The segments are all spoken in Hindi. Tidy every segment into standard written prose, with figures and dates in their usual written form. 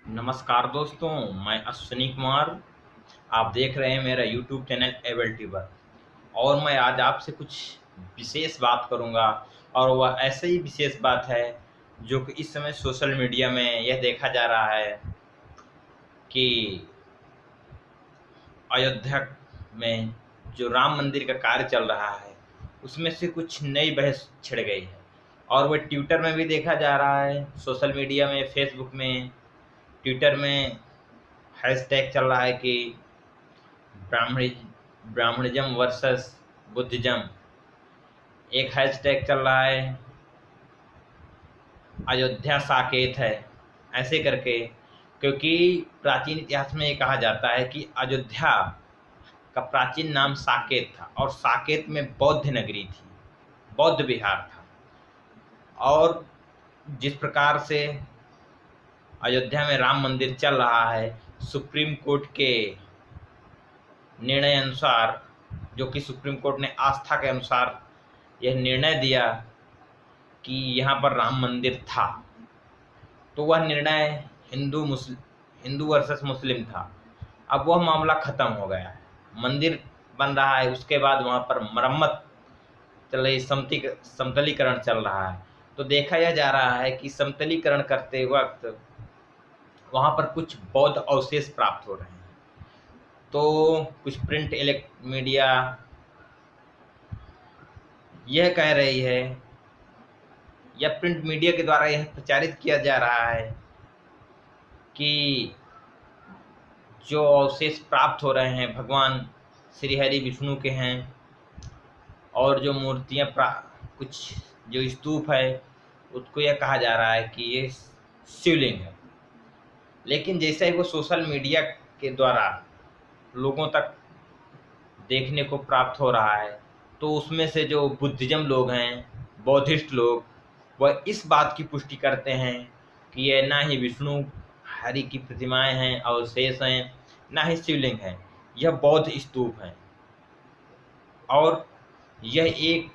नमस्कार दोस्तों, मैं अश्विनी कुमार। आप देख रहे हैं मेरा यूट्यूब चैनल एबल ट्यूबर। और मैं आज आपसे कुछ विशेष बात करूंगा। और वह ऐसे ही विशेष बात है जो कि इस समय सोशल मीडिया में यह देखा जा रहा है कि अयोध्या में जो राम मंदिर का कार्य चल रहा है उसमें से कुछ नई बहस छिड़ गई है। और वह ट्विटर में भी देखा जा रहा है, सोशल मीडिया में, फेसबुक में, ट्विटर में हैशटैग चल रहा है कि ब्राह्मणी ब्राह्मणिज्म वर्सेस बुद्धिज्म। एक हैशटैग चल रहा है अयोध्या साकेत है, ऐसे करके। क्योंकि प्राचीन इतिहास में ये कहा जाता है कि अयोध्या का प्राचीन नाम साकेत था और साकेत में बौद्ध नगरी थी, बौद्ध विहार था। और जिस प्रकार से अयोध्या में राम मंदिर चल रहा है, सुप्रीम कोर्ट के निर्णय अनुसार, जो कि सुप्रीम कोर्ट ने आस्था के अनुसार यह निर्णय दिया कि यहाँ पर राम मंदिर था, तो वह निर्णय हिंदू वर्सेस मुस्लिम था। अब वह मामला खत्म हो गया है, मंदिर बन रहा है, उसके बाद वहाँ पर मरम्मत चल रही, समतलीकरण चल रहा है। तो देखा यह जा रहा है कि समतलीकरण करते वक्त वहाँ पर कुछ बौद्ध अवशेष प्राप्त हो रहे हैं। तो कुछ प्रिंट इलेक्ट मीडिया यह कह रही है, या प्रिंट मीडिया के द्वारा यह प्रचारित किया जा रहा है कि जो अवशेष प्राप्त हो रहे हैं भगवान श्री हरि विष्णु के हैं। और जो मूर्तियां कुछ जो स्तूप है उसको यह कहा जा रहा है कि ये शिवलिंग है। लेकिन जैसे ही वो सोशल मीडिया के द्वारा लोगों तक देखने को प्राप्त हो रहा है, तो उसमें से जो बुद्धिज्म लोग हैं, बौद्धिस्ट लोग, वह इस बात की पुष्टि करते हैं कि यह ना ही विष्णु हरि की प्रतिमाएं हैं, अवशेष हैं, ना ही शिवलिंग है, यह बौद्ध स्तूप है। और यह एक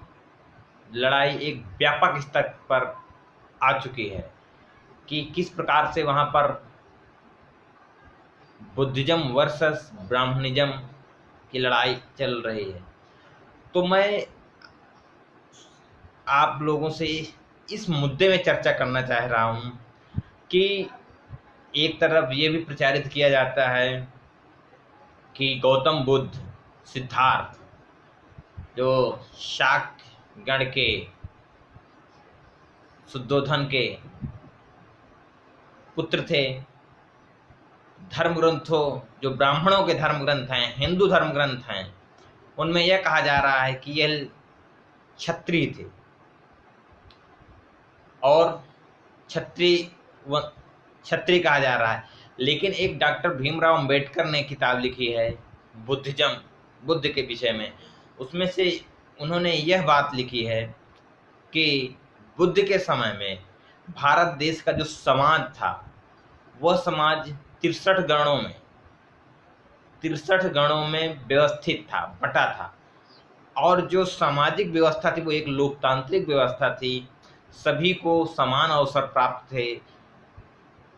लड़ाई एक व्यापक स्तर पर आ चुकी है कि किस प्रकार से वहां पर बुद्धिज्म वर्सेस ब्राह्मणिज्म की लड़ाई चल रही है। तो मैं आप लोगों से इस मुद्दे में चर्चा करना चाह रहा हूं कि एक तरफ ये भी प्रचारित किया जाता है कि गौतम बुद्ध, सिद्धार्थ, जो शाक्य गण के, शुद्धोधन के पुत्र थे, धर्म ग्रंथों, जो ब्राह्मणों के धर्म ग्रंथ हैं, हिंदू धर्म ग्रंथ हैं, उनमें यह कहा जा रहा है कि यह क्षत्रिय थे। और क्षत्रिय क्षत्रिय कहा जा रहा है। लेकिन एक डॉक्टर भीमराव अंबेडकर ने किताब लिखी है बुद्धिज्म, बुद्ध के विषय में। उसमें से उन्होंने यह बात लिखी है कि बुद्ध के समय में भारत देश का जो समाज था, वह समाज 63 गणों में व्यवस्थित था, बटा था। और जो सामाजिक व्यवस्था थी वो एक लोकतांत्रिक व्यवस्था थी। सभी को समान अवसर प्राप्त थे,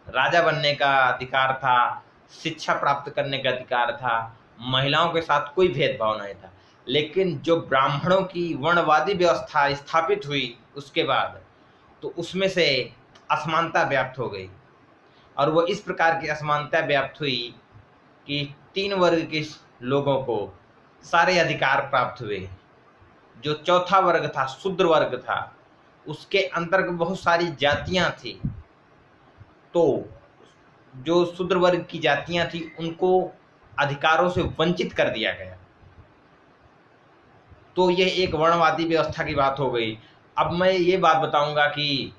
राजा बनने का अधिकार था, शिक्षा प्राप्त करने का अधिकार था, महिलाओं के साथ कोई भेदभाव नहीं था। लेकिन जो ब्राह्मणों की वर्णवादी व्यवस्था स्थापित हुई उसके बाद, तो उसमें से असमानता व्याप्त हो गई। और वो इस प्रकार की असमानता व्याप्त हुई कि 3 वर्ग के लोगों को सारे अधिकार प्राप्त हुए। जो चौथा वर्ग था, शूद्र वर्ग था, उसके अंतर्गत बहुत सारी जातियां थी। तो जो शूद्र वर्ग की जातियां थी उनको अधिकारों से वंचित कर दिया गया। तो यह एक वर्णवादी व्यवस्था की बात हो गई। अब मैं ये बात बताऊंगा कि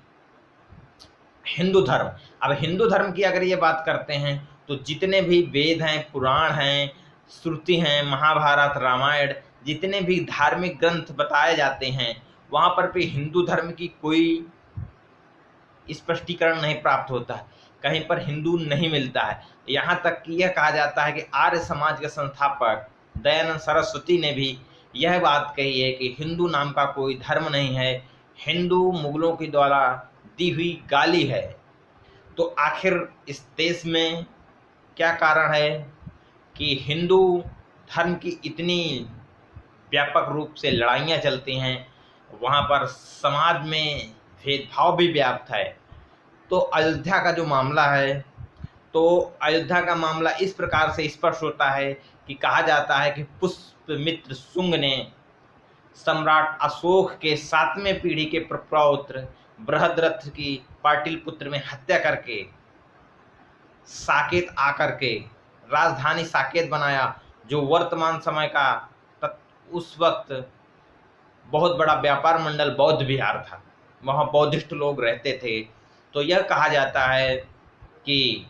हिंदू धर्म, अब हिंदू धर्म की अगर ये बात करते हैं तो जितने भी वेद हैं, पुराण हैं, श्रुति हैं, महाभारत, रामायण, जितने भी धार्मिक ग्रंथ बताए जाते हैं, वहां पर भी हिंदू धर्म की कोई स्पष्टीकरण नहीं प्राप्त होता है, कहीं पर हिंदू नहीं मिलता है। यहाँ तक कि यह कहा जाता है कि आर्य समाज के संस्थापक दयानंद सरस्वती ने भी यह बात कही है कि हिंदू नाम का कोई धर्म नहीं है, हिंदू मुगलों के द्वारा दी हुई गाली है। तो आखिर इस देश में क्या कारण है कि हिंदू धर्म की इतनी व्यापक रूप से लड़ाइयाँ चलती हैं, वहाँ पर समाज में भेदभाव भी व्याप्त है। तो अयोध्या का जो मामला है, तो अयोध्या का मामला इस प्रकार से स्पष्ट होता है कि कहा जाता है कि पुष्यमित्र शुंग ने सम्राट अशोक के 7वें पीढ़ी के प्रपौत्र बृहद्रथ की पाटलिपुत्र में हत्या करके साकेत आकर के राजधानी साकेत बनाया, जो वर्तमान समय का उस वक्त बहुत बड़ा व्यापार मंडल बौद्ध विहार था, वहाँ बौद्धिस्ट लोग रहते थे। तो यह कहा जाता है कि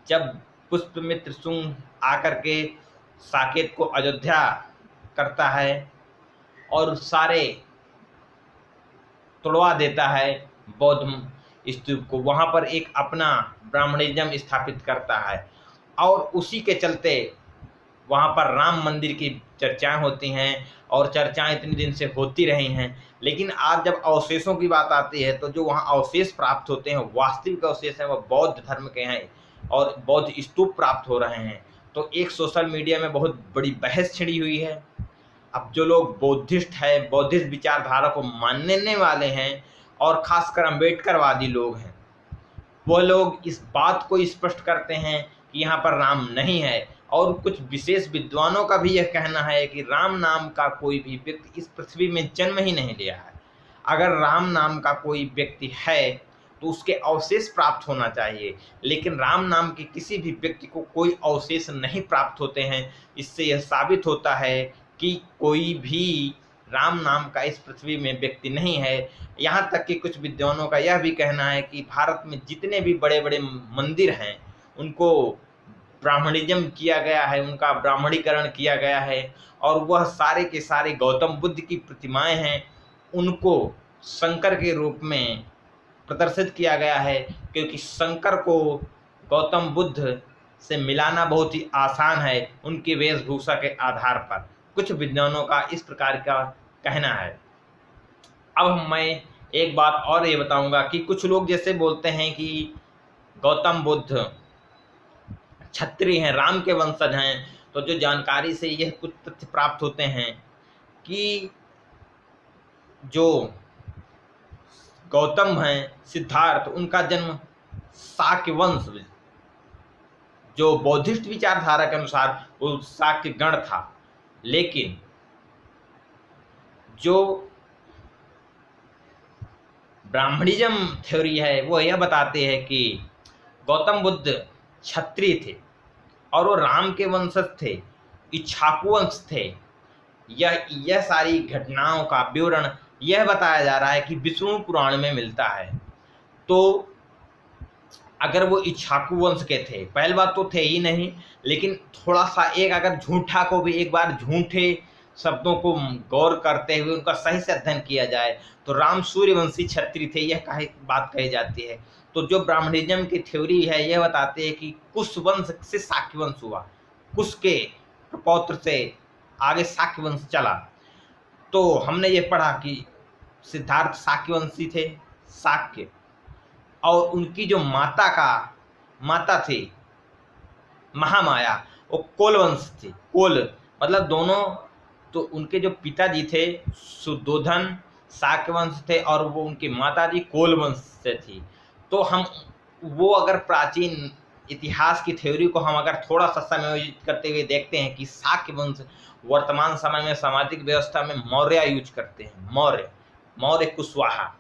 जब पुष्यमित्र शुंग आकर के साकेत को अयोध्या करता है और सारे तोड़वा देता है बौद्ध स्तूप को, वहाँ पर एक अपना ब्राह्मणिज्म स्थापित करता है, और उसी के चलते वहाँ पर राम मंदिर की चर्चाएं होती हैं, और चर्चाएं इतने दिन से होती रही हैं। लेकिन आज जब अवशेषों की बात आती है, तो जो वहाँ अवशेष प्राप्त होते हैं, वास्तविक अवशेष हैं, वह बौद्ध धर्म के हैं और बौद्ध स्तूप प्राप्त हो रहे हैं। तो एक सोशल मीडिया में बहुत बड़ी बहस छिड़ी हुई है। अब जो लोग बौद्धिस्ट है, बौद्धिस्ट विचारधारा को मानने वाले हैं, और खासकर अम्बेडकरवादी लोग हैं, वह लोग इस बात को स्पष्ट करते हैं कि यहाँ पर राम नहीं है। और कुछ विशेष विद्वानों का भी यह कहना है कि राम नाम का कोई भी व्यक्ति इस पृथ्वी में जन्म ही नहीं लिया है। अगर राम नाम का कोई व्यक्ति है तो उसके अवशेष प्राप्त होना चाहिए, लेकिन राम नाम के किसी भी व्यक्ति को कोई अवशेष नहीं प्राप्त होते हैं। इससे यह साबित होता है कि कोई भी राम नाम का इस पृथ्वी में व्यक्ति नहीं है। यहाँ तक कि कुछ विद्वानों का यह भी कहना है कि भारत में जितने भी बड़े बड़े मंदिर हैं, उनको ब्राह्मणिज्म किया गया है, उनका ब्राह्मणीकरण किया गया है, और वह सारे के सारे गौतम बुद्ध की प्रतिमाएं हैं, उनको शंकर के रूप में प्रदर्शित किया गया है, क्योंकि शंकर को गौतम बुद्ध से मिलाना बहुत ही आसान है उनकी वेशभूषा के आधार पर। कुछ विद्वानों का इस प्रकार का कहना है। अब मैं एक बात और ये बताऊंगा कि कुछ लोग जैसे बोलते हैं कि गौतम बुद्ध क्षत्रिय हैं, राम के वंशज हैं, तो जो जानकारी से यह कुछ तथ्य प्राप्त होते हैं कि जो गौतम हैं, सिद्धार्थ, उनका जन्म शाक्य वंश, जो बौद्धिस्ट विचारधारा के अनुसार वो शाक्य गण था। लेकिन जो ब्राह्मणिज्म थ्योरी है वो यह बताते हैं कि गौतम बुद्ध क्षत्रिय थे और वो राम के वंशज थे, इक्ष्वाकु वंश थे। यह सारी घटनाओं का विवरण यह बताया जा रहा है कि विष्णु पुराण में मिलता है। तो अगर वो इक्ष्वाकु वंश के थे, पहली बात तो थे ही नहीं, लेकिन थोड़ा सा एक अगर झूठा को भी एक बार झूठे शब्दों को गौर करते हुए उनका सही से अध्ययन किया जाए तो राम सूर्यवंशी क्षत्रिय थे, यह बात कही जाती है। तो जो ब्राह्मणिज्म की थ्योरी है यह बताते हैं कि कुश वंश से शाक्य वंश हुआ, कुश के पौत्र से आगे शाक्य वंश चला। तो हमने ये पढ़ा कि सिद्धार्थ शाक्यवंशी थे, शाक्य, और उनकी जो माता थी महामाया, वो कोल वंश थी। कोल मतलब दोनों, तो उनके जो पिताजी थे सुद्धोधन शाक्य वंश थे और वो उनकी माताजी कोल वंश से थी। तो हम वो अगर प्राचीन इतिहास की थ्योरी को हम अगर थोड़ा सा समायोजित करते हुए देखते हैं कि शाक्य वंश वर्तमान समय में सामाजिक व्यवस्था में मौर्य यूज करते हैं, मौर्य कुशवाहा।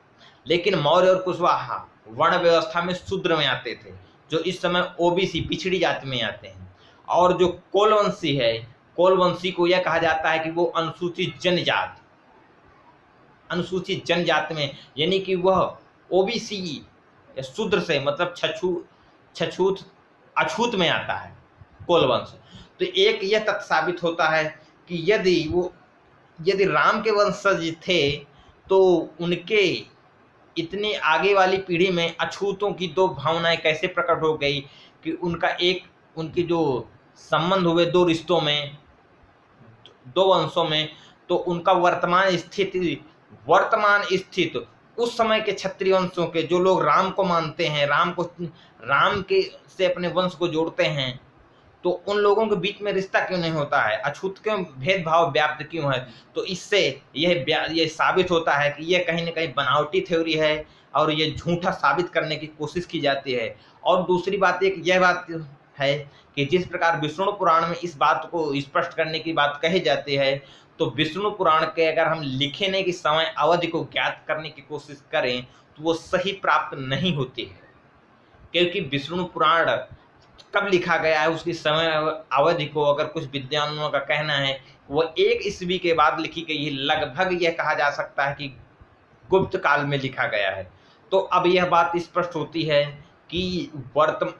लेकिन मौर्य और कुशवाहा वर्ण व्यवस्था में शूद्र में आते थे, जो इस समय ओबीसी पिछड़ी जाति में आते हैं। और जो कोलवंशी है, कोलवंशी को यह कहा जाता है कि वो अनुसूचित जनजाति में, यानी कि वह ओबीसी शूद्र से मतलब अछूत में आता है कोलवंश। तो एक यह तथ्य साबित होता है कि यदि राम के वंशज थे तो उनके इतनी आगे वाली पीढ़ी में अछूतों की दो भावनाएं कैसे प्रकट हो गई कि उनके जो संबंध हुए दो रिश्तों में, दो वंशों में, तो उनका वर्तमान स्थित उस समय के क्षत्रिय वंशों के जो लोग राम को मानते हैं, राम के से अपने वंश को जोड़ते हैं, तो उन लोगों के बीच में रिश्ता क्यों नहीं होता है, अछूत क्यों भेदभाव व्याप्त क्यों है। तो इससे यह साबित होता है कि यह कहीं ना कहीं बनावटी थ्योरी है और ये झूठा साबित करने की कोशिश की जाती है। और दूसरी बात एक यह बात है कि जिस प्रकार विष्णु पुराण में इस बात को स्पष्ट करने की बात कही जाती है, तो विष्णु पुराण के अगर हम लिखने की समय अवधि को ज्ञात करने की कोशिश करें तो वो सही प्राप्त नहीं होती है, क्योंकि विष्णु पुराण कब लिखा गया है उसकी समय अवधि को अगर कुछ विद्वानों का कहना है वो 1 ईस्वी के बाद लिखी गई है। लगभग यह कहा जा सकता है कि गुप्त काल में लिखा गया है। तो अब यह बात स्पष्ट होती है कि वर्तमान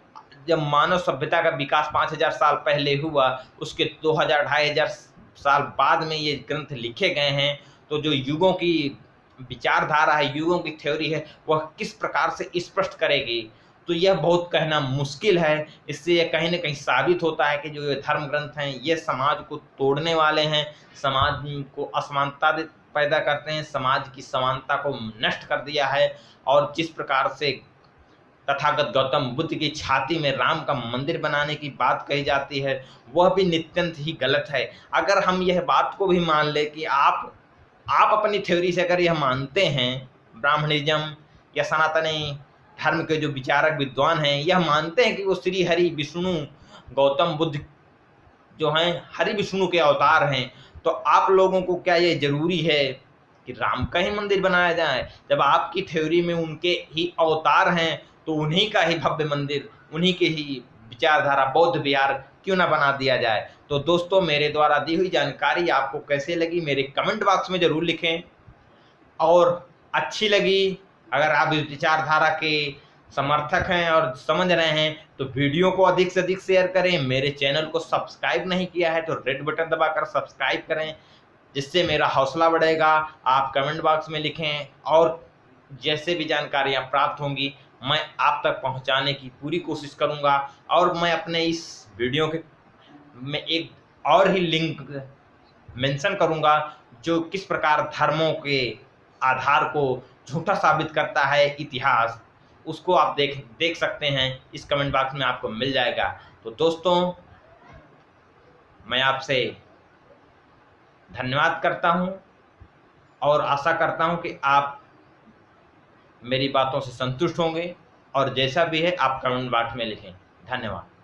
जब मानव सभ्यता का विकास 5000 साल पहले हुआ, उसके 2000 2500 साल बाद में ये ग्रंथ लिखे गए हैं, तो जो युगों की विचारधारा है, युगों की थ्योरी है, वह किस प्रकार से स्पष्ट करेगी, तो यह बहुत कहना मुश्किल है। इससे यह कहीं ना कहीं साबित होता है कि जो ये धर्म ग्रंथ हैं ये समाज को तोड़ने वाले हैं, समाज को असमानता पैदा करते हैं, समाज की समानता को नष्ट कर दिया है। और जिस प्रकार से तथागत गौतम बुद्ध की छाती में राम का मंदिर बनाने की बात कही जाती है, वह भी नित्यंत ही गलत है। अगर हम यह बात को भी मान ले कि आप अपनी थ्योरी से अगर यह मानते हैं, ब्राह्मणिज्म या सनातनी धर्म के जो विचारक विद्वान हैं यह मानते हैं कि वो श्री हरि विष्णु गौतम बुद्ध जो हैं हरि विष्णु के अवतार हैं, तो आप लोगों को क्या ये जरूरी है कि राम का ही मंदिर बनाया जाए? जब आपकी थ्योरी में उनके ही अवतार हैं तो उन्हीं का ही भव्य मंदिर, उन्हीं के ही विचारधारा बौद्ध विहार क्यों ना बना दिया जाए। तो दोस्तों, मेरे द्वारा दी हुई जानकारी आपको कैसे लगी मेरे कमेंट बॉक्स में जरूर लिखें, और अच्छी लगी, अगर आप इस विचारधारा के समर्थक हैं और समझ रहे हैं तो वीडियो को अधिक से अधिक शेयर करें। मेरे चैनल को सब्सक्राइब नहीं किया है तो रेड बटन दबाकर सब्सक्राइब करें, जिससे मेरा हौसला बढ़ेगा। आप कमेंट बॉक्स में लिखें और जैसे भी जानकारियां प्राप्त होंगी मैं आप तक पहुंचाने की पूरी कोशिश करूंगा। और मैं अपने इस वीडियो के में एक और ही लिंक मेंशन करूंगा जो किस प्रकार धर्मों के आधार को झूठा साबित करता है इतिहास, उसको आप देख सकते हैं, इस कमेंट बॉक्स में आपको मिल जाएगा। तो दोस्तों, मैं आपसे धन्यवाद करता हूं और आशा करता हूं कि आप मेरी बातों से संतुष्ट होंगे, और जैसा भी है आप कमेंट बॉक्स में लिखें। धन्यवाद।